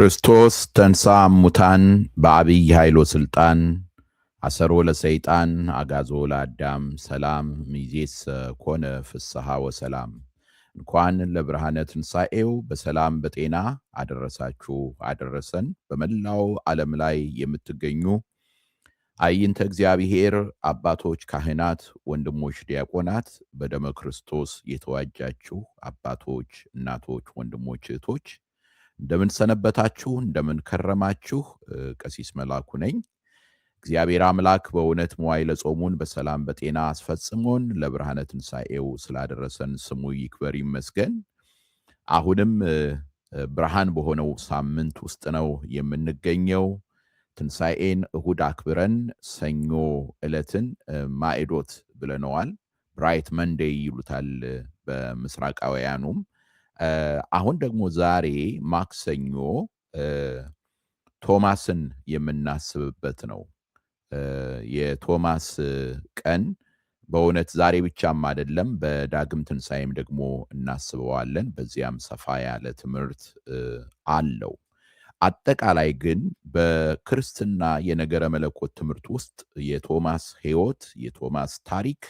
ክርስቶስ ተንሥአ እሙታን በዐቢይ ኃይል ወሥልጣን አሰሮ ለሰይጣን አግዓዞ ለአዳም ሰላም እምይእዜሰ ኮነ ፍስሐ ወሰላም። እንኳን ለብርሃነ ትንሣኤው በሰላም በጤና አደረሳችሁ አደረሰን። በመላው ዓለም ላይ የምትገኙ አይንተ እግዚአብሔር አባቶች ካህናት፣ ወንድሞች ዲያቆናት፣ በደመ ክርስቶስ የተዋጃችሁ አባቶች፣ እናቶች፣ ወንድሞች፣ እህቶች እንደምን ሰነበታችሁ? እንደምን ከረማችሁ? ቀሲስ መላኩ ነኝ። እግዚአብሔር አምላክ በእውነት መዋዕለ ጾሙን በሰላም በጤና አስፈጽሞን ለብርሃነ ትንሣኤው ስላደረሰን ስሙ ይክበር ይመስገን። አሁንም ብርሃን በሆነው ሳምንት ውስጥ ነው የምንገኘው። ትንሣኤን እሁድ አክብረን ሰኞ ዕለትን ማዕዶት ብለነዋል። ብራይት መንዴይ ይሉታል በምስራቃውያኑም። አሁን ደግሞ ዛሬ ማክሰኞ ቶማስን የምናስብበት ነው። የቶማስ ቀን በእውነት ዛሬ ብቻም አይደለም፣ በዳግም ትንሣኤም ደግሞ እናስበዋለን። በዚያም ሰፋ ያለ ትምህርት አለው። አጠቃላይ ግን በክርስትና የነገረ መለኮት ትምህርት ውስጥ የቶማስ ሕይወት፣ የቶማስ ታሪክ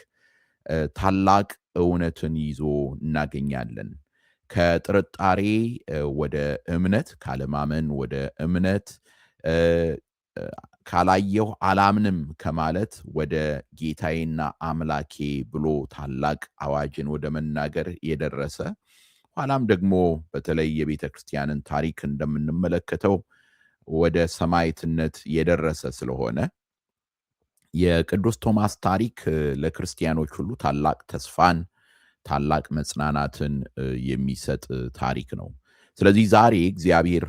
ታላቅ እውነትን ይዞ እናገኛለን። ከጥርጣሬ ወደ እምነት፣ ካለማመን ወደ እምነት፣ ካላየሁ አላምንም ከማለት ወደ ጌታዬና አምላኬ ብሎ ታላቅ አዋጅን ወደ መናገር የደረሰ ኋላም ደግሞ በተለይ የቤተ ክርስቲያንን ታሪክ እንደምንመለከተው ወደ ሰማዕትነት የደረሰ ስለሆነ የቅዱስ ቶማስ ታሪክ ለክርስቲያኖች ሁሉ ታላቅ ተስፋን ታላቅ መጽናናትን የሚሰጥ ታሪክ ነው። ስለዚህ ዛሬ እግዚአብሔር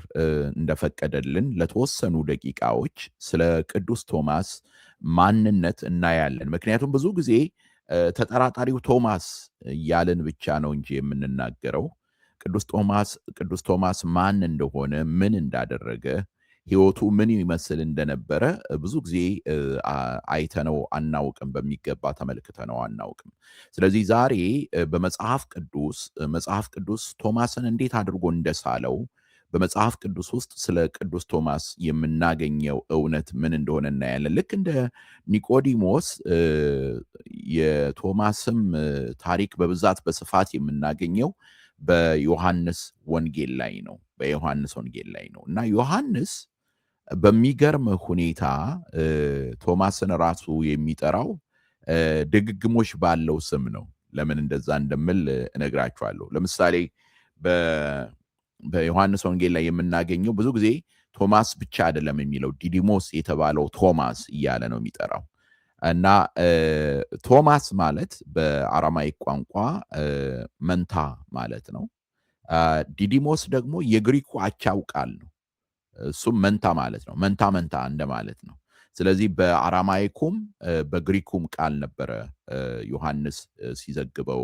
እንደፈቀደልን ለተወሰኑ ደቂቃዎች ስለ ቅዱስ ቶማስ ማንነት እናያለን። ምክንያቱም ብዙ ጊዜ ተጠራጣሪው ቶማስ እያልን ብቻ ነው እንጂ የምንናገረው ቅዱስ ቶማስ ማን እንደሆነ፣ ምን እንዳደረገ፣ ሕይወቱ ምን ይመስል እንደነበረ ብዙ ጊዜ አይተነው አናውቅም፣ በሚገባ ተመልክተነው አናውቅም። ስለዚህ ዛሬ በመጽሐፍ ቅዱስ ቶማስን እንዴት አድርጎ እንደሳለው በመጽሐፍ ቅዱስ ውስጥ ስለ ቅዱስ ቶማስ የምናገኘው እውነት ምን እንደሆነ እናያለን። ልክ እንደ ኒቆዲሞስ የቶማስም ታሪክ በብዛት በስፋት የምናገኘው በዮሐንስ ወንጌል ላይ ነው እና ዮሐንስ በሚገርም ሁኔታ ቶማስን ራሱ የሚጠራው ድግግሞሽ ባለው ስም ነው። ለምን እንደዛ እንደምል እነግራችኋለሁ። ለምሳሌ በዮሐንስ ወንጌል ላይ የምናገኘው ብዙ ጊዜ ቶማስ ብቻ አይደለም የሚለው፣ ዲዲሞስ የተባለው ቶማስ እያለ ነው የሚጠራው እና ቶማስ ማለት በአራማይክ ቋንቋ መንታ ማለት ነው። ዲዲሞስ ደግሞ የግሪኩ አቻው ቃል ነው። እሱም መንታ ማለት ነው። መንታ እንደማለት ነው። ስለዚህ በአራማይኩም በግሪኩም ቃል ነበረ ዮሐንስ ሲዘግበው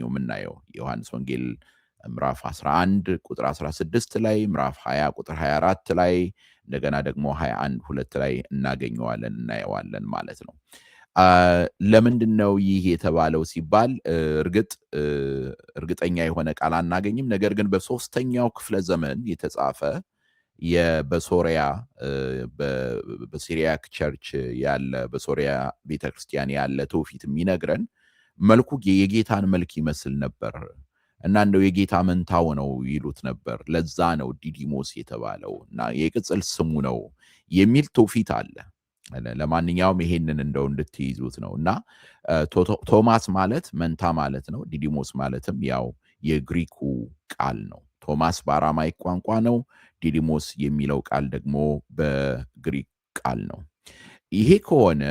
የምናየው ዮሐንስ ወንጌል ምዕራፍ 11 ቁጥር 16 ላይ፣ ምዕራፍ 20 ቁጥር 24 ላይ፣ እንደገና ደግሞ 21:2 ላይ እናየዋለን ማለት ነው። ለምንድን ነው ይህ የተባለው ሲባል እርግጠኛ የሆነ ቃል አናገኝም። ነገር ግን በሶስተኛው ክፍለ ዘመን የተጻፈ በሲሪያክ ቸርች ያለ በሶሪያ ቤተክርስቲያን ያለ ትውፊት የሚነግረን መልኩ የጌታን መልክ ይመስል ነበር እና እንደው የጌታ መንታው ነው ይሉት ነበር። ለዛ ነው ዲዲሞስ የተባለው እና የቅጽል ስሙ ነው የሚል ትውፊት አለ። ለማንኛውም ይሄንን እንደው እንድትይዙት ነው እና ቶማስ ማለት መንታ ማለት ነው። ዲዲሞስ ማለትም ያው የግሪኩ ቃል ነው። ቶማስ በአራማይክ ቋንቋ ነው። ዲዲሞስ የሚለው ቃል ደግሞ በግሪክ ቃል ነው። ይሄ ከሆነ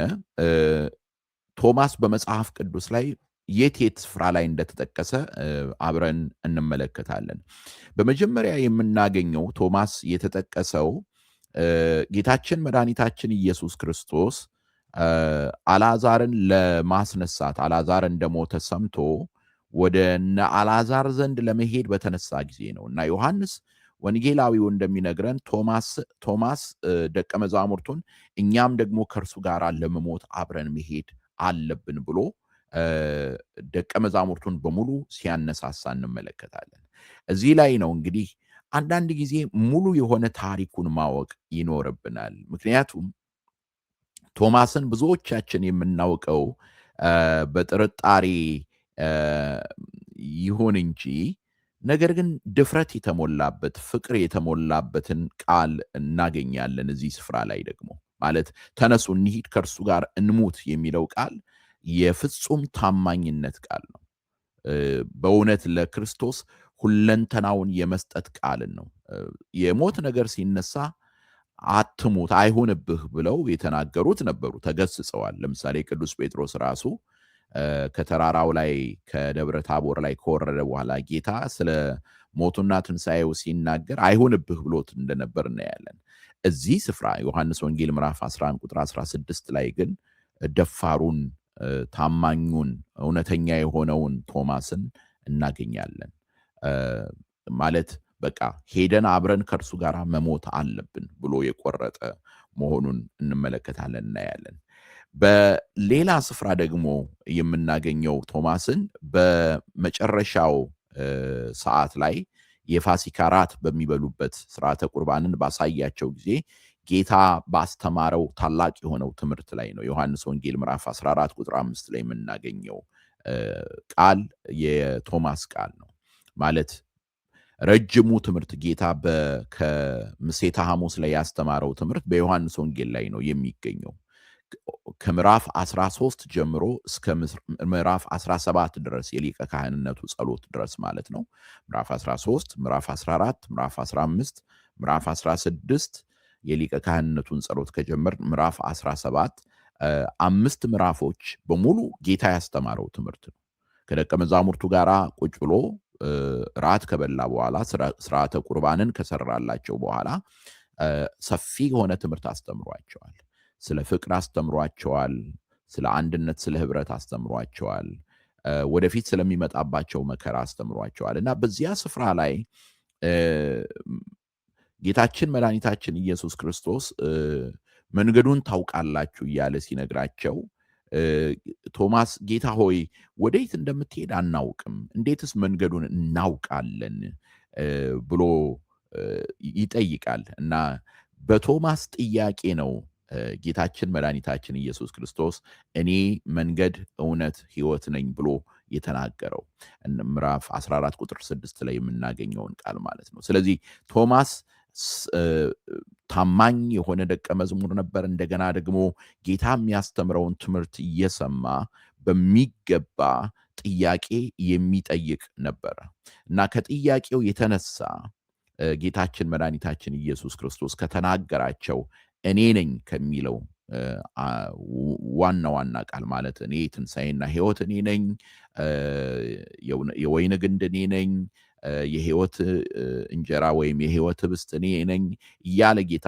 ቶማስ በመጽሐፍ ቅዱስ ላይ የት ስፍራ ላይ እንደተጠቀሰ አብረን እንመለከታለን። በመጀመሪያ የምናገኘው ቶማስ የተጠቀሰው ጌታችን መድኃኒታችን ኢየሱስ ክርስቶስ አልዓዛርን ለማስነሳት አልዓዛር እንደሞተ ሰምቶ ወደ እነ አልዓዛር ዘንድ ለመሄድ በተነሳ ጊዜ ነው እና ዮሐንስ ወንጌላዊው እንደሚነግረን ቶማስ ደቀ መዛሙርቱን እኛም ደግሞ ከእርሱ ጋር ለመሞት አብረን መሄድ አለብን ብሎ ደቀ መዛሙርቱን በሙሉ ሲያነሳሳ እንመለከታለን። እዚህ ላይ ነው እንግዲህ አንዳንድ ጊዜ ሙሉ የሆነ ታሪኩን ማወቅ ይኖርብናል። ምክንያቱም ቶማስን ብዙዎቻችን የምናውቀው በጥርጣሬ እ ይሁን እንጂ ነገር ግን ድፍረት የተሞላበት ፍቅር የተሞላበትን ቃል እናገኛለን። እዚህ ስፍራ ላይ ደግሞ ማለት ተነሱ እንሂድ፣ ከእርሱ ጋር እንሙት የሚለው ቃል የፍጹም ታማኝነት ቃል ነው። በእውነት ለክርስቶስ ሁለንተናውን የመስጠት ቃልን ነው። የሞት ነገር ሲነሳ አትሙት፣ አይሁንብህ ብለው የተናገሩት ነበሩ፣ ተገስጸዋል። ለምሳሌ ቅዱስ ጴጥሮስ ራሱ ከተራራው ላይ ከደብረ ታቦር ላይ ከወረደ በኋላ ጌታ ስለ ሞቱና ትንሣኤው ሲናገር አይሁንብህ ብሎት እንደነበር እናያለን። እዚህ ስፍራ ዮሐንስ ወንጌል ምዕራፍ 11 ቁጥር 16 ላይ ግን ደፋሩን ታማኙን እውነተኛ የሆነውን ቶማስን እናገኛለን። ማለት በቃ ሄደን አብረን ከእርሱ ጋር መሞት አለብን ብሎ የቆረጠ መሆኑን እንመለከታለን፣ እናያለን። በሌላ ስፍራ ደግሞ የምናገኘው ቶማስን በመጨረሻው ሰዓት ላይ የፋሲካ ራት በሚበሉበት ስርዓተ ቁርባንን ባሳያቸው ጊዜ ጌታ ባስተማረው ታላቅ የሆነው ትምህርት ላይ ነው። ዮሐንስ ወንጌል ምዕራፍ 14 ቁጥር 5 ላይ የምናገኘው ቃል የቶማስ ቃል ነው። ማለት ረጅሙ ትምህርት ጌታ ከምሴተ ሐሙስ ላይ ያስተማረው ትምህርት በዮሐንስ ወንጌል ላይ ነው የሚገኘው። ከምዕራፍ 13 ጀምሮ እስከ ምዕራፍ 17 ድረስ የሊቀ ካህንነቱ ጸሎት ድረስ ማለት ነው። ምዕራፍ 13፣ ምዕራፍ 14፣ ምዕራፍ 15፣ ምዕራፍ 16 የሊቀ ካህንነቱን ጸሎት ከጀመር ምዕራፍ 17 5 ምዕራፎች በሙሉ ጌታ ያስተማረው ትምህርት ነው። ከደቀ መዛሙርቱ ጋር ቁጭ ብሎ ራት ከበላ በኋላ ስርዓተ ቁርባንን ከሰራላቸው በኋላ ሰፊ የሆነ ትምህርት አስተምሯቸዋል። ስለ ፍቅር አስተምሯቸዋል። ስለ አንድነት፣ ስለ ህብረት አስተምሯቸዋል። ወደፊት ስለሚመጣባቸው መከራ አስተምሯቸዋል እና በዚያ ስፍራ ላይ ጌታችን መድኃኒታችን ኢየሱስ ክርስቶስ መንገዱን ታውቃላችሁ እያለ ሲነግራቸው ቶማስ ጌታ ሆይ ወዴት እንደምትሄድ አናውቅም፣ እንዴትስ መንገዱን እናውቃለን ብሎ ይጠይቃል እና በቶማስ ጥያቄ ነው ጌታችን መድኃኒታችን ኢየሱስ ክርስቶስ እኔ መንገድ፣ እውነት፣ ሕይወት ነኝ ብሎ የተናገረው ምዕራፍ 14 ቁጥር 6 ላይ የምናገኘውን ቃል ማለት ነው። ስለዚህ ቶማስ ታማኝ የሆነ ደቀ መዝሙር ነበር። እንደገና ደግሞ ጌታ የሚያስተምረውን ትምህርት እየሰማ በሚገባ ጥያቄ የሚጠይቅ ነበረ እና ከጥያቄው የተነሳ ጌታችን መድኃኒታችን ኢየሱስ ክርስቶስ ከተናገራቸው እኔ ነኝ ከሚለው ዋና ዋና ቃል ማለት እኔ ትንሣኤና ሕይወት እኔ ነኝ፣ የወይን ግንድ እኔ ነኝ፣ የሕይወት እንጀራ ወይም የሕይወት ህብስት እኔ ነኝ እያለ ጌታ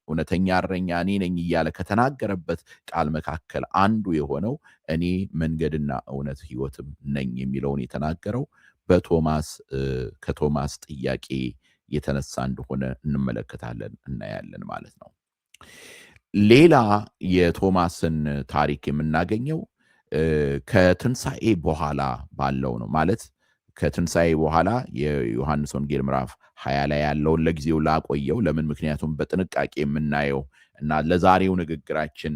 እውነተኛ እረኛ እኔ ነኝ እያለ ከተናገረበት ቃል መካከል አንዱ የሆነው እኔ መንገድና እውነት ሕይወትም ነኝ የሚለውን የተናገረው በቶማስ ከቶማስ ጥያቄ የተነሳ እንደሆነ እንመለከታለን፣ እናያለን ማለት ነው። ሌላ የቶማስን ታሪክ የምናገኘው ከትንሣኤ በኋላ ባለው ነው። ማለት ከትንሣኤ በኋላ የዮሐንስ ወንጌል ምዕራፍ 20 ላይ ያለውን ለጊዜው ላቆየው። ለምን? ምክንያቱም በጥንቃቄ የምናየው እና ለዛሬው ንግግራችን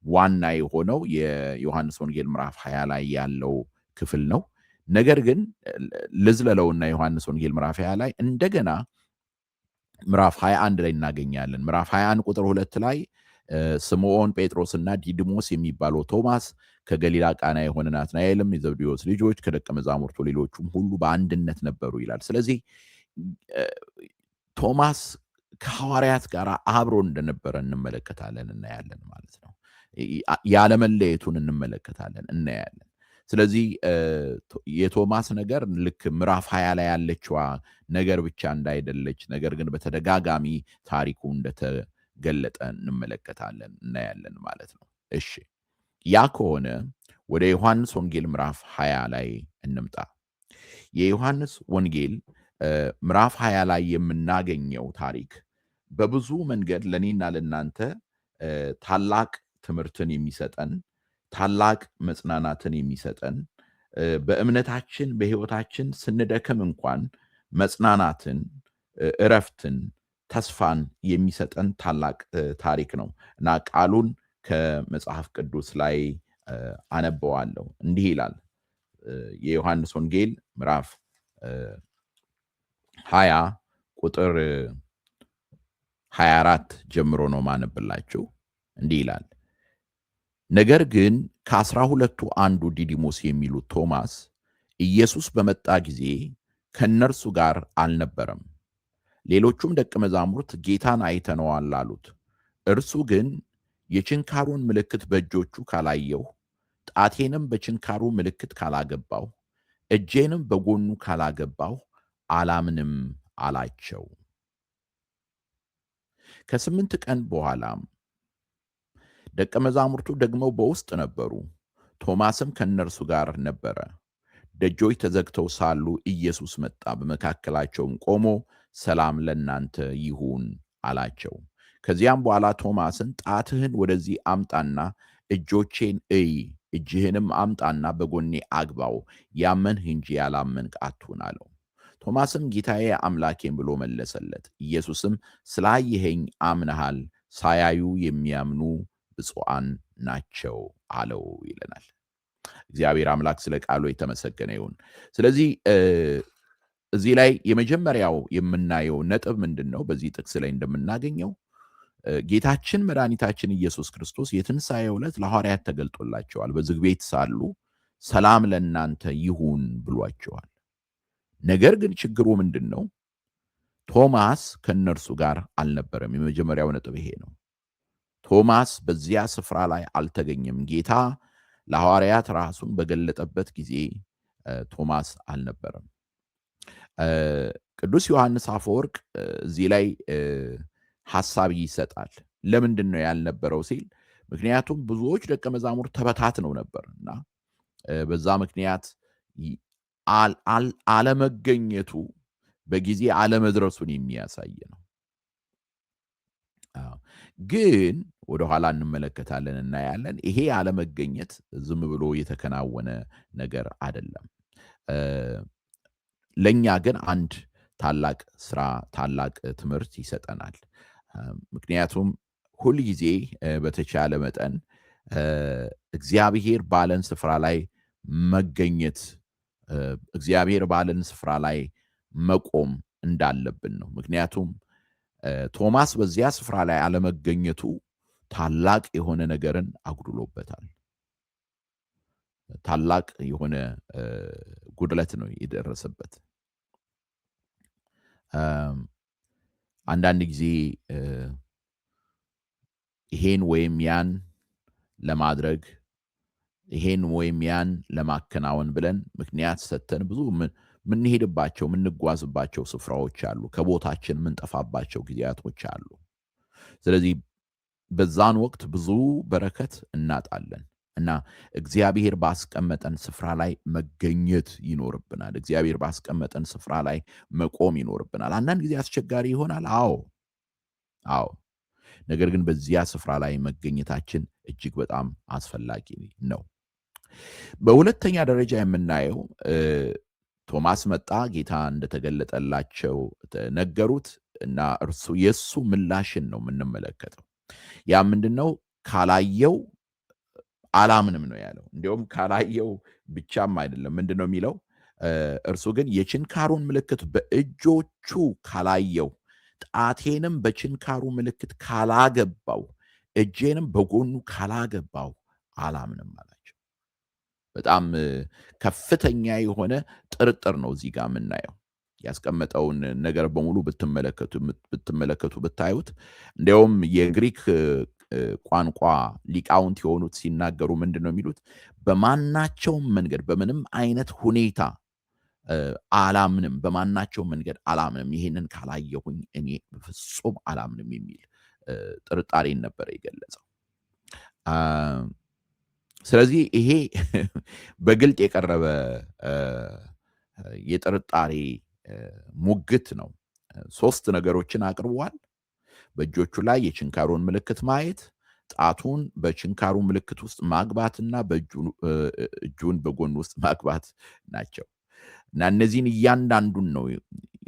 ዋና የሆነው የዮሐንስ ወንጌል ምዕራፍ 20 ላይ ያለው ክፍል ነው። ነገር ግን ልዝለለውና ዮሐንስ ወንጌል ምዕራፍ 20 ላይ እንደገና ምዕራፍ 21 ላይ እናገኛለን። ምዕራፍ 21 ቁጥር 2 ላይ ስምዖን ጴጥሮስና ዲድሞስ የሚባለው ቶማስ ከገሊላ ቃና የሆነ ናትናኤልም የዘብዴዎስ ልጆች ከደቀ መዛሙርቱ ሌሎቹም ሁሉ በአንድነት ነበሩ ይላል። ስለዚህ ቶማስ ከሐዋርያት ጋር አብሮ እንደነበረ እንመለከታለን፣ እናያለን ማለት ነው። ያለመለየቱን እንመለከታለን፣ እናያለን። ስለዚህ የቶማስ ነገር ልክ ምዕራፍ 20 ላይ ያለችዋ ነገር ብቻ እንዳይደለች፣ ነገር ግን በተደጋጋሚ ታሪኩ እንደተገለጠ እንመለከታለን፣ እናያለን ማለት ነው። እሺ፣ ያ ከሆነ ወደ ዮሐንስ ወንጌል ምዕራፍ 20 ላይ እንምጣ። የዮሐንስ ወንጌል ምዕራፍ 20 ላይ የምናገኘው ታሪክ በብዙ መንገድ ለእኔና ለእናንተ ታላቅ ትምህርትን የሚሰጠን፣ ታላቅ መጽናናትን የሚሰጠን፣ በእምነታችን በሕይወታችን ስንደክም እንኳን መጽናናትን እረፍትን፣ ተስፋን የሚሰጠን ታላቅ ታሪክ ነው እና ቃሉን ከመጽሐፍ ቅዱስ ላይ አነበዋለሁ። እንዲህ ይላል የዮሐንስ ወንጌል ምዕራፍ 20 ቁጥር 24 ጀምሮ ነው ማነብላችሁ። እንዲህ ይላል፣ ነገር ግን ከአስራ ሁለቱ አንዱ ዲዲሞስ የሚሉት ቶማስ ኢየሱስ በመጣ ጊዜ ከእነርሱ ጋር አልነበረም። ሌሎቹም ደቀ መዛሙርት ጌታን አይተነዋል አሉት። እርሱ ግን የችንካሩን ምልክት በእጆቹ ካላየሁ፣ ጣቴንም በችንካሩ ምልክት ካላገባሁ፣ እጄንም በጎኑ ካላገባሁ አላምንም አላቸው። ከ8 ቀን በኋላም ደቀ መዛሙርቱ ደግመው በውስጥ ነበሩ። ቶማስም ከእነርሱ ጋር ነበረ። ደጆች ተዘግተው ሳሉ ኢየሱስ መጣ፣ በመካከላቸውም ቆሞ ሰላም ለእናንተ ይሁን አላቸው። ከዚያም በኋላ ቶማስን ጣትህን ወደዚህ አምጣና እጆቼን እይ፣ እጅህንም አምጣና በጎኔ አግባው፣ ያመንህ እንጂ ያላመንክ አትሁን አለው። ቶማስም ጌታዬ አምላኬም ብሎ መለሰለት። ኢየሱስም ስላየኸኝ አምነሃል፣ ሳያዩ የሚያምኑ ብፁዓን ናቸው አለው ይለናል። እግዚአብሔር አምላክ ስለ ቃሉ የተመሰገነ ይሁን። ስለዚህ እዚህ ላይ የመጀመሪያው የምናየው ነጥብ ምንድን ነው? በዚህ ጥቅስ ላይ እንደምናገኘው ጌታችን መድኃኒታችን ኢየሱስ ክርስቶስ የትንሣኤው ዕለት ለሐዋርያት ተገልጦላቸዋል። በዝግ ቤት ሳሉ ሰላም ለእናንተ ይሁን ብሏቸዋል። ነገር ግን ችግሩ ምንድን ነው? ቶማስ ከእነርሱ ጋር አልነበረም። የመጀመሪያው ነጥብ ይሄ ነው። ቶማስ በዚያ ስፍራ ላይ አልተገኘም። ጌታ ለሐዋርያት ራሱን በገለጠበት ጊዜ ቶማስ አልነበረም። ቅዱስ ዮሐንስ አፈወርቅ እዚህ ላይ ሐሳብ ይሰጣል። ለምንድን ነው ያልነበረው ሲል፣ ምክንያቱም ብዙዎች ደቀ መዛሙርት ተበታትነው ነበርና በዛ ምክንያት አለመገኘቱ በጊዜ አለመድረሱን የሚያሳይ ነው። ግን ወደኋላ እንመለከታለን፣ እናያለን። ይሄ አለመገኘት ዝም ብሎ የተከናወነ ነገር አይደለም። ለእኛ ግን አንድ ታላቅ ስራ፣ ታላቅ ትምህርት ይሰጠናል። ምክንያቱም ሁል ጊዜ በተቻለ መጠን እግዚአብሔር ባለን ስፍራ ላይ መገኘት፣ እግዚአብሔር ባለን ስፍራ ላይ መቆም እንዳለብን ነው። ምክንያቱም ቶማስ በዚያ ስፍራ ላይ አለመገኘቱ ታላቅ የሆነ ነገርን አጉድሎበታል። ታላቅ የሆነ ጉድለት ነው የደረሰበት። አንዳንድ ጊዜ ይሄን ወይም ያን ለማድረግ ይሄን ወይም ያን ለማከናወን ብለን ምክንያት ሰጥተን ብዙ ምንሄድባቸው ምንጓዝባቸው ስፍራዎች አሉ። ከቦታችን ምንጠፋባቸው ጊዜያቶች አሉ። ስለዚህ በዛን ወቅት ብዙ በረከት እናጣለን እና እግዚአብሔር ባስቀመጠን ስፍራ ላይ መገኘት ይኖርብናል። እግዚአብሔር ባስቀመጠን ስፍራ ላይ መቆም ይኖርብናል። አንዳንድ ጊዜ አስቸጋሪ ይሆናል። አዎ። ነገር ግን በዚያ ስፍራ ላይ መገኘታችን እጅግ በጣም አስፈላጊ ነው። በሁለተኛ ደረጃ የምናየው ቶማስ መጣ፣ ጌታ እንደተገለጠላቸው ነገሩት እና የእሱ ምላሽን ነው የምንመለከተው። ያ ምንድነው? ካላየው አላምንም ነው ያለው። እንዲሁም ካላየው ብቻም አይደለም። ምንድነው የሚለው? እርሱ ግን የችንካሩን ምልክት በእጆቹ ካላየው፣ ጣቴንም በችንካሩ ምልክት ካላገባው፣ እጄንም በጎኑ ካላገባው አላምንም አላቸው። በጣም ከፍተኛ የሆነ ጥርጥር ነው እዚህ ጋር የምናየው። ያስቀመጠውን ነገር በሙሉ ብትመለከቱ ብታዩት፣ እንዲያውም የግሪክ ቋንቋ ሊቃውንት የሆኑት ሲናገሩ ምንድን ነው የሚሉት? በማናቸውም መንገድ በምንም አይነት ሁኔታ አላምንም፣ በማናቸውም መንገድ አላምንም፣ ይሄንን ካላየሁኝ እኔ በፍጹም አላምንም የሚል ጥርጣሬን ነበር የገለጸው። ስለዚህ ይሄ በግልጥ የቀረበ የጥርጣሬ ሙግት ነው። 3 ነገሮችን አቅርቧል። በእጆቹ ላይ የችንካሩን ምልክት ማየት፣ ጣቱን በችንካሩ ምልክት ውስጥ ማግባትና እጁን በጎን ውስጥ ማግባት ናቸው እና እነዚህን እያንዳንዱን ነው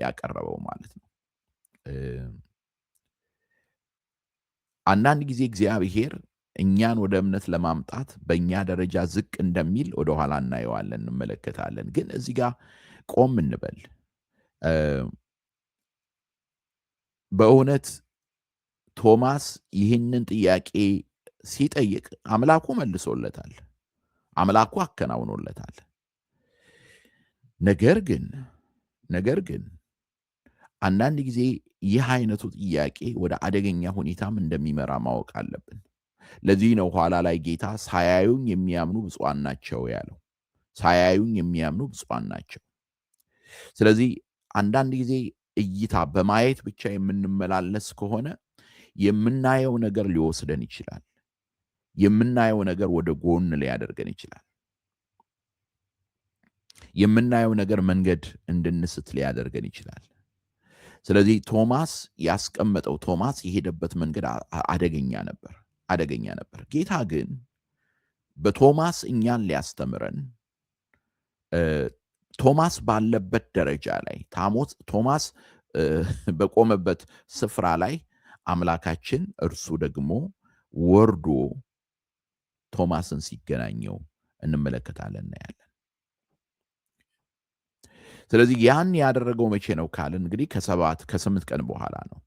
ያቀረበው ማለት ነው። እ አንዳንድ ጊዜ እግዚአብሔር እኛን ወደ እምነት ለማምጣት በእኛ ደረጃ ዝቅ እንደሚል ወደኋላ እናየዋለን፣ እንመለከታለን። ግን እዚህ ጋር ቆም እንበል። እ በእውነት ቶማስ ይህንን ጥያቄ ሲጠይቅ አምላኩ መልሶለታል፣ አምላኩ አከናውኖለታል። ነገር ግን ነገር ግን አንዳንድ ጊዜ ይህ አይነቱ ጥያቄ ወደ አደገኛ ሁኔታም እንደሚመራ ማወቅ አለብን። ለዚህ ነው ኋላ ላይ ጌታ ሳያዩኝ የሚያምኑ ብፁዓን ናቸው ያለው። ሳያዩኝ የሚያምኑ ብፁዓን ናቸው። ስለዚህ አንዳንድ ጊዜ እይታ በማየት ብቻ የምንመላለስ ከሆነ የምናየው ነገር ሊወስደን ይችላል። የምናየው ነገር ወደ ጎን ሊያደርገን ይችላል። የምናየው ነገር መንገድ እንድንስት ሊያደርገን ይችላል። ስለዚህ ቶማስ የሄደበት መንገድ አደገኛ ነበር፣ አደገኛ ነበር። ጌታ ግን በቶማስ እኛን ሊያስተምረን ቶማስ ባለበት ደረጃ ላይ ቶማስ በቆመበት ስፍራ ላይ አምላካችን እርሱ ደግሞ ወርዶ ቶማስን ሲገናኘው እንመለከታለን፣ እናያለን። ስለዚህ ያን ያደረገው መቼ ነው ካልን እንግዲህ ከ8 ቀን በኋላ ነው።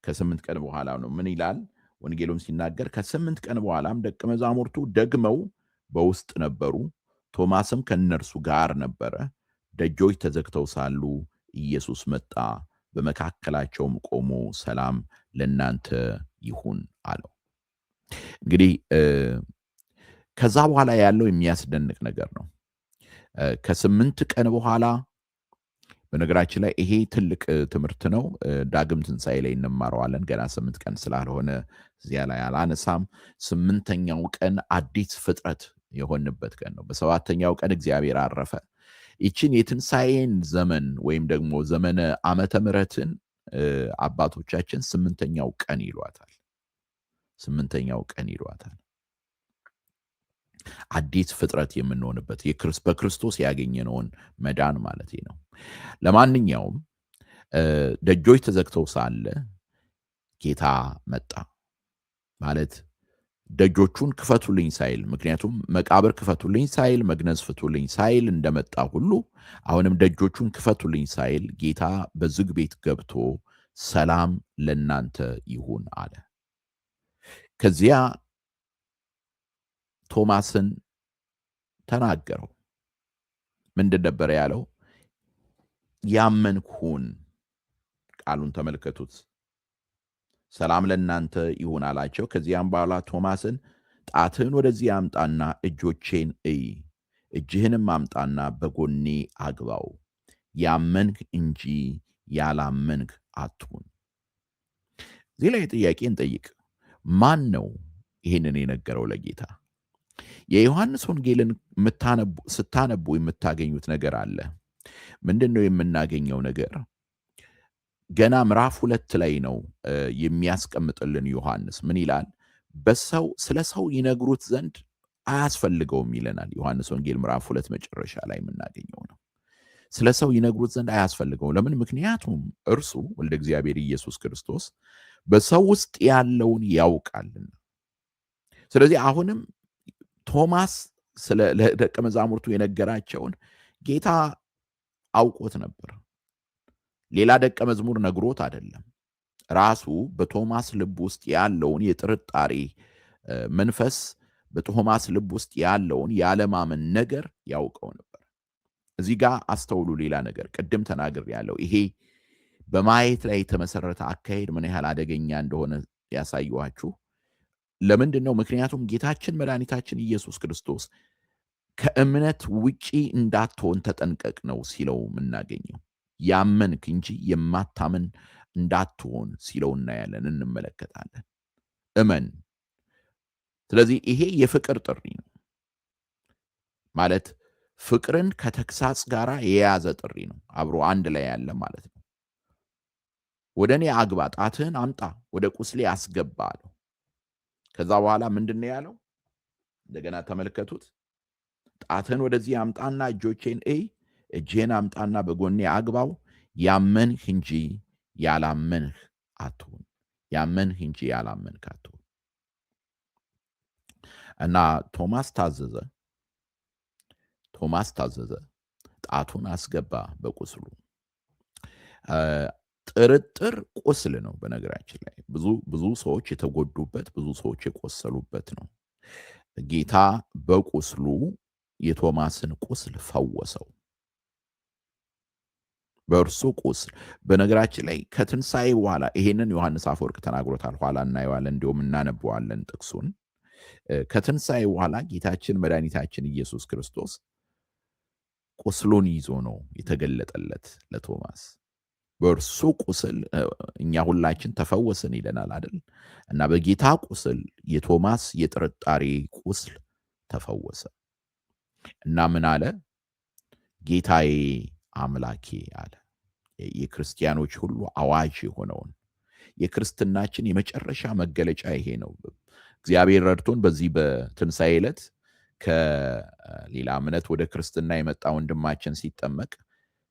ከ8 ቀን በኋላ ነው። ምን ይላል ወንጌሉም ሲናገር? ከ8 ቀን በኋላም ደቀ መዛሙርቱ ደግመው በውስጥ ነበሩ፣ ቶማስም ከእነርሱ ጋር ነበረ። ደጆች ተዘግተው ሳሉ ኢየሱስ መጣ፣ በመካከላቸውም ቆሞ ሰላም ለእናንተ ይሁን አለው። እንግዲህ ከዛ በኋላ ያለው የሚያስደንቅ ነገር ነው። ከ8 ቀን በኋላ በነገራችን ላይ ይሄ ትልቅ ትምህርት ነው። ዳግም ትንሣኤ ላይ እንማረዋለን። ገና 8 ቀን ስላልሆነ እዚያ ላይ አላነሳም። 8ኛው ቀን አዲስ ፍጥረት የሆንበት ቀን ነው። በ7ኛው ቀን እግዚአብሔር አረፈ። ይችን የትንሣኤን ዘመን ወይም ደግሞ ዘመነ ዓመተ ምሕረትን አባቶቻችን 8ኛው ቀን ይሏታል። 8ኛው ቀን ይሏታል። አዲስ ፍጥረት የምንሆንበት በክርስቶስ ያገኘነውን መዳን ማለት ነው። ለማንኛውም ደጆች ተዘግተው ሳለ ጌታ መጣ ማለት ደጆቹን ክፈቱልኝ ሳይል፣ ምክንያቱም መቃብር ክፈቱልኝ ሳይል፣ መግነዝ ፍቱልኝ ሳይል እንደመጣ ሁሉ አሁንም ደጆቹን ክፈቱልኝ ሳይል ጌታ በዝግ ቤት ገብቶ ሰላም ለእናንተ ይሁን አለ። ከዚያ ቶማስን ተናገረው። ምንድን ነበረ ያለው? ያመንኩን። ቃሉን ተመልከቱት። ሰላም ለእናንተ ይሁን አላቸው። ከዚያም በኋላ ቶማስን ጣትህን ወደዚህ አምጣና እጆቼን እይ፣ እጅህንም አምጣና በጎኔ አግባው፣ ያመንክ እንጂ ያላመንክ አትሁን። እዚህ ላይ ጥያቄ እንጠይቅ። ማን ነው ይህንን የነገረው ለጌታ? የዮሐንስ ወንጌልን ስታነቡ የምታገኙት ነገር አለ። ምንድን ነው የምናገኘው ነገር? ገና ምዕራፍ 2 ላይ ነው የሚያስቀምጥልን ዮሐንስ። ምን ይላል? ስለ ሰው ይነግሩት ዘንድ አያስፈልገውም ይለናል። ዮሐንስ ወንጌል ምዕራፍ 2 መጨረሻ ላይ የምናገኘው ነው። ስለ ሰው ይነግሩት ዘንድ አያስፈልገውም። ለምን? ምክንያቱም እርሱ ወልደ እግዚአብሔር ኢየሱስ ክርስቶስ በሰው ውስጥ ያለውን ያውቃልና። ስለዚህ አሁንም ቶማስ ለደቀ መዛሙርቱ የነገራቸውን ጌታ አውቆት ነበር። ሌላ ደቀ መዝሙር ነግሮት አይደለም። ራሱ በቶማስ ልብ ውስጥ ያለውን የጥርጣሬ መንፈስ፣ በቶማስ ልብ ውስጥ ያለውን ያለማመን ነገር ያውቀው ነበር። እዚህ ጋር አስተውሉ። ሌላ ነገር ቅድም ተናግሬያለሁ። ይሄ በማየት ላይ የተመሰረተ አካሄድ ምን ያህል አደገኛ እንደሆነ ያሳየኋችሁ ለምንድን ነው? ምክንያቱም ጌታችን መድኃኒታችን ኢየሱስ ክርስቶስ ከእምነት ውጪ እንዳትሆን ተጠንቀቅ ነው ሲለው የምናገኘው። ያመንክ እንጂ የማታምን እንዳትሆን ሲለው እናያለን፣ እንመለከታለን። እመን። ስለዚህ ይሄ የፍቅር ጥሪ ነው ማለት ፍቅርን ከተግሳጽ ጋር የያዘ ጥሪ ነው። አብሮ አንድ ላይ ያለ ማለት ነው። ወደ እኔ አግባ፣ ጣትህን አምጣ፣ ወደ ቁስሌ አስገባ አለው። ከዛ በኋላ ምንድን ነው ያለው? እንደገና ተመልከቱት። ጣትህን ወደዚህ አምጣና እጆቼን እይ፣ እጅህን አምጣና በጎኔ አግባው፣ ያመንህ እንጂ ያላመንህ አትሁን። ያመንህ እንጂ ያላመንክ አትሁን። እና ቶማስ ታዘዘ፣ ጣቱን አስገባ በቁስሉ። እ ጥርጥር ቁስል ነው በነገራችን ላይ። ብዙ ሰዎች የተጎዱበት፣ ብዙ ሰዎች የቆሰሉበት ነው። ጌታ በቁስሉ የቶማስን ቁስል ፈወሰው። በእርሱ ቁስል በነገራችን ላይ ከትንሣኤ በኋላ ይሄንን ዮሐንስ አፈወርቅ ተናግሮታል። ኋላ እናየዋለን፣ እንዲሁም እናነበዋለን ጥቅሱን። ከትንሣኤ በኋላ ጌታችን መድኃኒታችን ኢየሱስ ክርስቶስ ቁስሉን ይዞ ነው የተገለጠለት ለቶማስ። በእርሱ ቁስል እኛ ሁላችን ተፈወስን ይለናል አይደል? እና በጌታ ቁስል የቶማስ የጥርጣሬ ቁስል ተፈወሰ እና ምን አለ? ጌታዬ አምላኬ አለ። የክርስቲያኖች ሁሉ አዋጅ የሆነውን የክርስትናችን የመጨረሻ መገለጫ ይሄ ነው። እግዚአብሔር ረድቶን በዚህ በትንሣኤ ዕለት ከሌላ እምነት ወደ ክርስትና የመጣ ወንድማችን ሲጠመቅ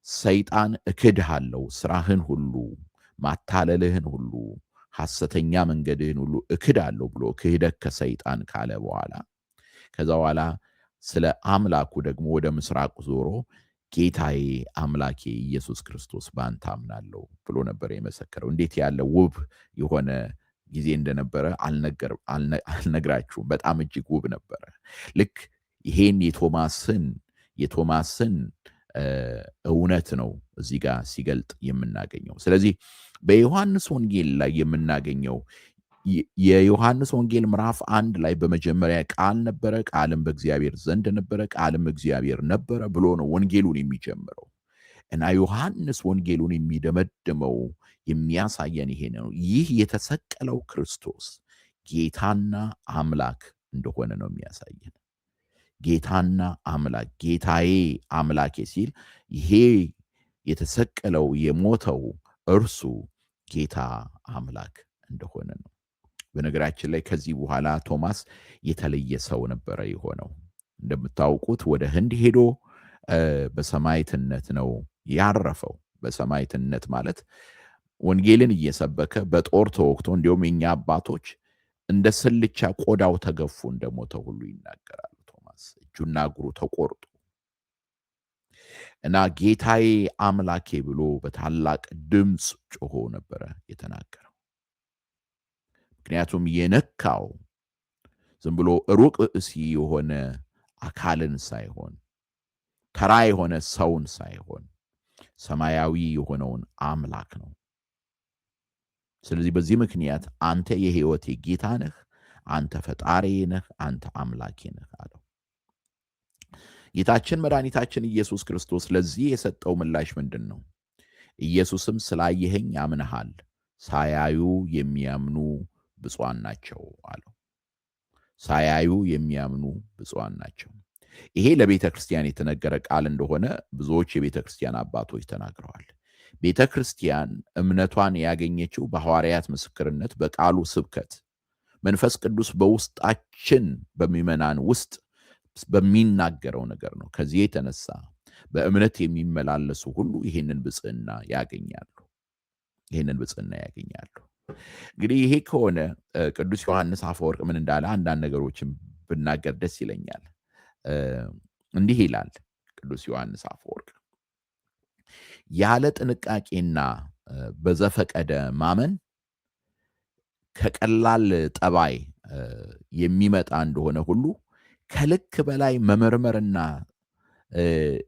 ሰይጣን እክድሃለሁ፣ ስራህን ሁሉ፣ ማታለልህን ሁሉ፣ ሐሰተኛ መንገድህን ሁሉ እክዳለሁ ብሎ ክህደት ከሰይጣን ካለ በኋላ ከዛ በኋላ ስለ አምላኩ ደግሞ ወደ ምስራቅ ዞሮ ጌታዬ አምላኬ ኢየሱስ ክርስቶስ በአንተ አምናለሁ ብሎ ነበር የመሰከረው። እንዴት ያለ ውብ የሆነ ጊዜ እንደነበረ አልነግራችሁም። በጣም እጅግ ውብ ነበረ። ልክ ይሄን የቶማስን እውነት ነው እዚህ ጋር ሲገልጥ የምናገኘው። ስለዚህ በዮሐንስ ወንጌል ላይ የምናገኘው የዮሐንስ ወንጌል ምዕራፍ 1 ላይ በመጀመሪያ ቃል ነበረ፣ ቃልም በእግዚአብሔር ዘንድ ነበረ፣ ቃልም እግዚአብሔር ነበረ ብሎ ነው ወንጌሉን የሚጀምረው እና ዮሐንስ ወንጌሉን የሚደመድመው የሚያሳየን ይሄ ነው። ይህ የተሰቀለው ክርስቶስ ጌታና አምላክ እንደሆነ ነው የሚያሳየን። ጌታና አምላክ፣ ጌታዬ አምላኬ ሲል ይሄ የተሰቀለው የሞተው እርሱ ጌታ አምላክ እንደሆነ ነው። በነገራችን ላይ ከዚህ በኋላ ቶማስ የተለየ ሰው ነበረ የሆነው። እንደምታውቁት ወደ ህንድ ሄዶ በሰማዕትነት ነው ያረፈው። በሰማዕትነት ማለት ወንጌልን እየሰበከ በጦር ተወግቶ፣ እንዲሁም የኛ አባቶች እንደ ስልቻ ቆዳው ተገፉ እንደሞተ ሁሉ ይናገራሉ። ቶማስ እጁና እግሩ ተቆርጦ እና ጌታዬ አምላኬ ብሎ በታላቅ ድምፅ ጮሆ ነበረ የተናገረው። ምክንያቱም የነካው ዝም ብሎ ሩቅ እሲ የሆነ አካልን ሳይሆን፣ ተራ የሆነ ሰውን ሳይሆን ሰማያዊ የሆነውን አምላክ ነው። ስለዚህ በዚህ ምክንያት አንተ የሕይወቴ ጌታ ነህ፣ አንተ ፈጣሪ ነህ፣ አንተ አምላኬ ነህ አለው። ጌታችን መድኃኒታችን ኢየሱስ ክርስቶስ ለዚህ የሰጠው ምላሽ ምንድን ነው? ኢየሱስም ስላየኸኝ አምነሃል፣ ሳያዩ የሚያምኑ ብፁዓን ናቸው አለው። ሳያዩ የሚያምኑ ብፁዓን ናቸው። ይሄ ለቤተ ክርስቲያን የተነገረ ቃል እንደሆነ ብዙዎች የቤተ ክርስቲያን አባቶች ተናግረዋል። ቤተ ክርስቲያን እምነቷን ያገኘችው በሐዋርያት ምስክርነት፣ በቃሉ ስብከት፣ መንፈስ ቅዱስ በውስጣችን በሚመናን ውስጥ በሚናገረው ነገር ነው። ከዚህ የተነሳ በእምነት የሚመላለሱ ሁሉ ይህንን ብፅዕና ያገኛሉ። እንግዲህ ይሄ ከሆነ ቅዱስ ዮሐንስ አፈወርቅ ምን እንዳለ አንዳንድ ነገሮችን ብናገር ደስ ይለኛል። እንዲህ ይላል ቅዱስ ዮሐንስ አፈወርቅ፣ ያለ ጥንቃቄና በዘፈቀደ ማመን ከቀላል ጠባይ የሚመጣ እንደሆነ ሁሉ ከልክ በላይ መመርመርና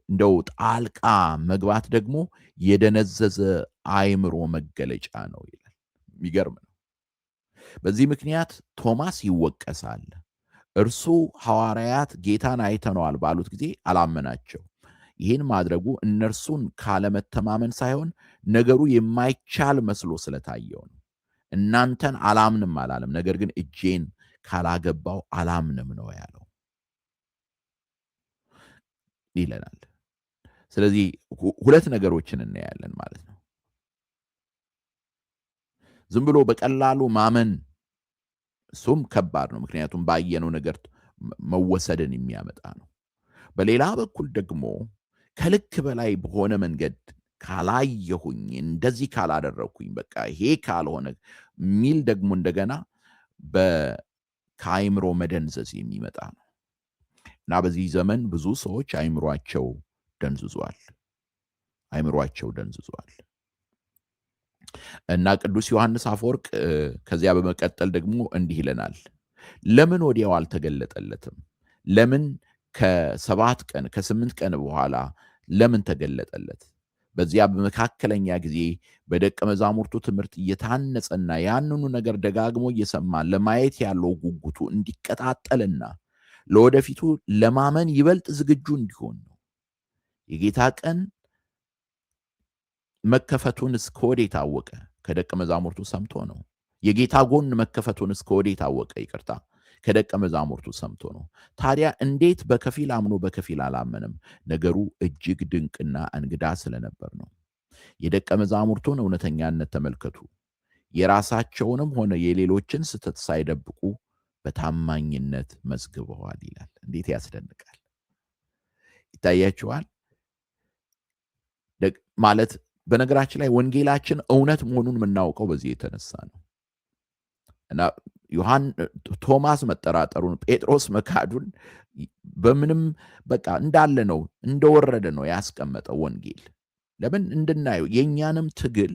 እንደው ጣልቃ መግባት ደግሞ የደነዘዘ አእምሮ መገለጫ ነው ይላል። የሚገርም ነው። በዚህ ምክንያት ቶማስ ይወቀሳል። እርሱ ሐዋርያት ጌታን አይተነዋል ባሉት ጊዜ አላመናቸው። ይህን ማድረጉ እነርሱን ካለመተማመን ሳይሆን ነገሩ የማይቻል መስሎ ስለታየው ነው። እናንተን አላምንም አላለም፣ ነገር ግን እጄን ካላገባው አላምንም ነው ያለው ይለናል። ስለዚህ ሁለት ነገሮችን እናያለን ማለት ነው። ዝም ብሎ በቀላሉ ማመን እሱም ከባድ ነው፣ ምክንያቱም ባየነው ነገር መወሰድን የሚያመጣ ነው። በሌላ በኩል ደግሞ ከልክ በላይ በሆነ መንገድ ካላየሁኝ፣ እንደዚህ ካላደረግኩኝ፣ በቃ ይሄ ካልሆነ ሚል ደግሞ እንደገና ከአእምሮ መደንዘዝ የሚመጣ ነው እና በዚህ ዘመን ብዙ ሰዎች አእምሯቸው ደንዝዟል። አእምሯቸው ደንዝዟል እና ቅዱስ ዮሐንስ አፈወርቅ ከዚያ በመቀጠል ደግሞ እንዲህ ይለናል። ለምን ወዲያው አልተገለጠለትም? ለምን ከ7 ቀን ከ8 ቀን በኋላ ለምን ተገለጠለት? በዚያ በመካከለኛ ጊዜ በደቀ መዛሙርቱ ትምህርት እየታነጸና ያንኑ ነገር ደጋግሞ እየሰማ ለማየት ያለው ጉጉቱ እንዲቀጣጠልና ለወደፊቱ ለማመን ይበልጥ ዝግጁ እንዲሆን ነው። የጌታ ቀን መከፈቱን እስከ ወዴት አወቀ? ከደቀ መዛሙርቱ ሰምቶ ነው። የጌታ ጎን መከፈቱን እስከ ወዴት አወቀ? ይቅርታ፣ ከደቀ መዛሙርቱ ሰምቶ ነው። ታዲያ እንዴት በከፊል አምኖ በከፊል አላመንም? ነገሩ እጅግ ድንቅና እንግዳ ስለነበር ነው። የደቀ መዛሙርቱን እውነተኛነት ተመልከቱ። የራሳቸውንም ሆነ የሌሎችን ስህተት ሳይደብቁ በታማኝነት መዝግበዋል ይላል። እንዴት ያስደንቃል! ይታያችኋል ማለት በነገራችን ላይ ወንጌላችን እውነት መሆኑን የምናውቀው በዚህ የተነሳ ነው እና ቶማስ መጠራጠሩን፣ ጴጥሮስ መካዱን በምንም በቃ እንዳለ ነው፣ እንደወረደ ነው ያስቀመጠው ወንጌል። ለምን እንድናየው የእኛንም ትግል፣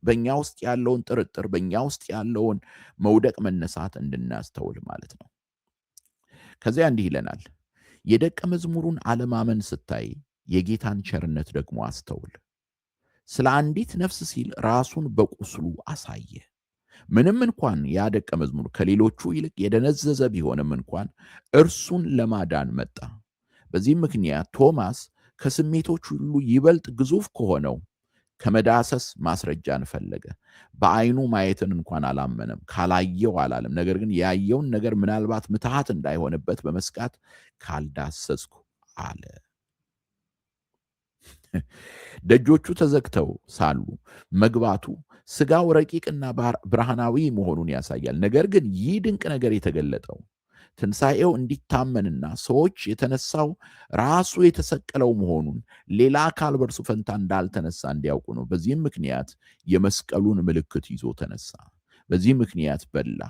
በእኛ ውስጥ ያለውን ጥርጥር፣ በእኛ ውስጥ ያለውን መውደቅ መነሳት እንድናስተውል ማለት ነው። ከዚያ እንዲህ ይለናል፣ የደቀ መዝሙሩን አለማመን ስታይ የጌታን ቸርነት ደግሞ አስተውል። ስለ አንዲት ነፍስ ሲል ራሱን በቁስሉ አሳየ። ምንም እንኳን ያ ደቀ መዝሙር ከሌሎቹ ይልቅ የደነዘዘ ቢሆንም እንኳን እርሱን ለማዳን መጣ። በዚህም ምክንያት ቶማስ ከስሜቶች ሁሉ ይበልጥ ግዙፍ ከሆነው ከመዳሰስ ማስረጃን ፈለገ። በዓይኑ ማየትን እንኳን አላመነም፣ ካላየው አላለም። ነገር ግን ያየውን ነገር ምናልባት ምትሃት እንዳይሆንበት በመስጋት ካልዳሰስኩ አለ። ደጆቹ ተዘግተው ሳሉ መግባቱ ሥጋው ረቂቅና ብርሃናዊ መሆኑን ያሳያል። ነገር ግን ይህ ድንቅ ነገር የተገለጠው ትንሣኤው እንዲታመንና ሰዎች የተነሳው ራሱ የተሰቀለው መሆኑን፣ ሌላ አካል በእርሱ ፈንታ እንዳልተነሳ እንዲያውቁ ነው። በዚህም ምክንያት የመስቀሉን ምልክት ይዞ ተነሳ። በዚህ ምክንያት በላ።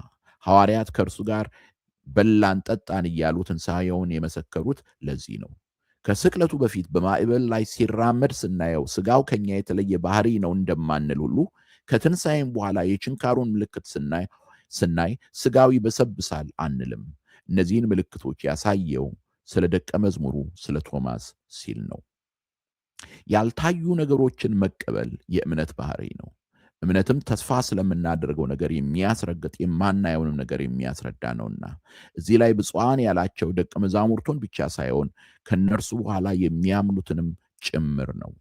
ሐዋርያት ከእርሱ ጋር በላን ጠጣን እያሉ ትንሣኤውን የመሰከሩት ለዚህ ነው። ከስቅለቱ በፊት በማዕበል ላይ ሲራመድ ስናየው ሥጋው ከኛ የተለየ ባህሪ ነው እንደማንል ሁሉ ከትንሣኤም በኋላ የችንካሩን ምልክት ስናይ ሥጋው ይበሰብሳል አንልም። እነዚህን ምልክቶች ያሳየው ስለ ደቀ መዝሙሩ ስለ ቶማስ ሲል ነው። ያልታዩ ነገሮችን መቀበል የእምነት ባህሪ ነው። እምነትም ተስፋ ስለምናደርገው ነገር የሚያስረግጥ የማናየውንም ነገር የሚያስረዳ ነውና እዚህ ላይ ብፁዓን ያላቸው ደቀ መዛሙርቱን ብቻ ሳይሆን ከነርሱ በኋላ የሚያምኑትንም ጭምር ነው።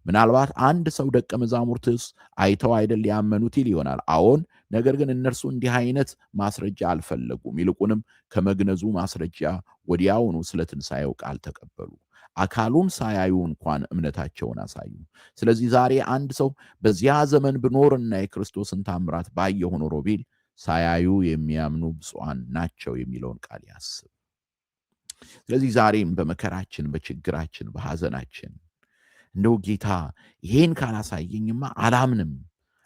ምናልባት አንድ ሰው ደቀ መዛሙርትስ አይተው አይደል ያመኑት ይል ይሆናል። አዎን፣ ነገር ግን እነርሱ እንዲህ አይነት ማስረጃ አልፈለጉም። ይልቁንም ከመግነዙ ማስረጃ ወዲያውኑ ስለ ትንሣኤው ቃል ተቀበሉ። አካሉን ሳያዩ እንኳን እምነታቸውን አሳዩ። ስለዚህ ዛሬ አንድ ሰው በዚያ ዘመን ብኖርና የክርስቶስን ታምራት ባየሁ ኖሮ ቢል ሳያዩ የሚያምኑ ብፁዓን ናቸው የሚለውን ቃል ያስብ። ስለዚህ ዛሬም በመከራችን፣ በችግራችን፣ በሐዘናችን እንደው ጌታ ይሄን ካላሳየኝማ አላምንም፣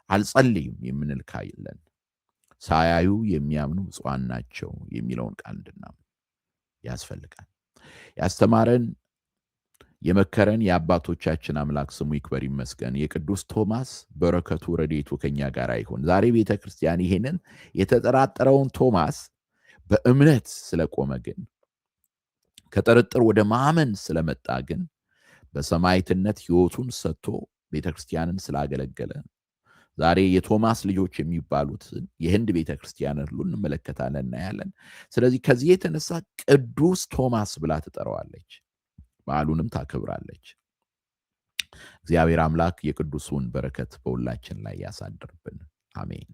አልጸልይም የምንል ካይለን ሳያዩ የሚያምኑ ብፁዓን ናቸው የሚለውን ቃል እንድናምን ያስፈልጋል። ያስተማረን የመከረን የአባቶቻችን አምላክ ስሙ ይክበር ይመስገን። የቅዱስ ቶማስ በረከቱ ረድኤቱ ከኛ ጋር ይሁን። ዛሬ ቤተ ክርስቲያን ይሄንን የተጠራጠረውን ቶማስ በእምነት ስለቆመ ግን ከጥርጥር ወደ ማመን ስለመጣ ግን በሰማዕትነት ሕይወቱን ሰጥቶ ቤተ ክርስቲያንን ስላገለገለ ዛሬ የቶማስ ልጆች የሚባሉት የህንድ ቤተ ክርስቲያንን ሁሉ እንመለከታለን፣ እናያለን። ስለዚህ ከዚህ የተነሳ ቅዱስ ቶማስ ብላ ትጠራዋለች፣ በዓሉንም ታከብራለች። እግዚአብሔር አምላክ የቅዱሱን በረከት በሁላችን ላይ ያሳድርብን። አሜን።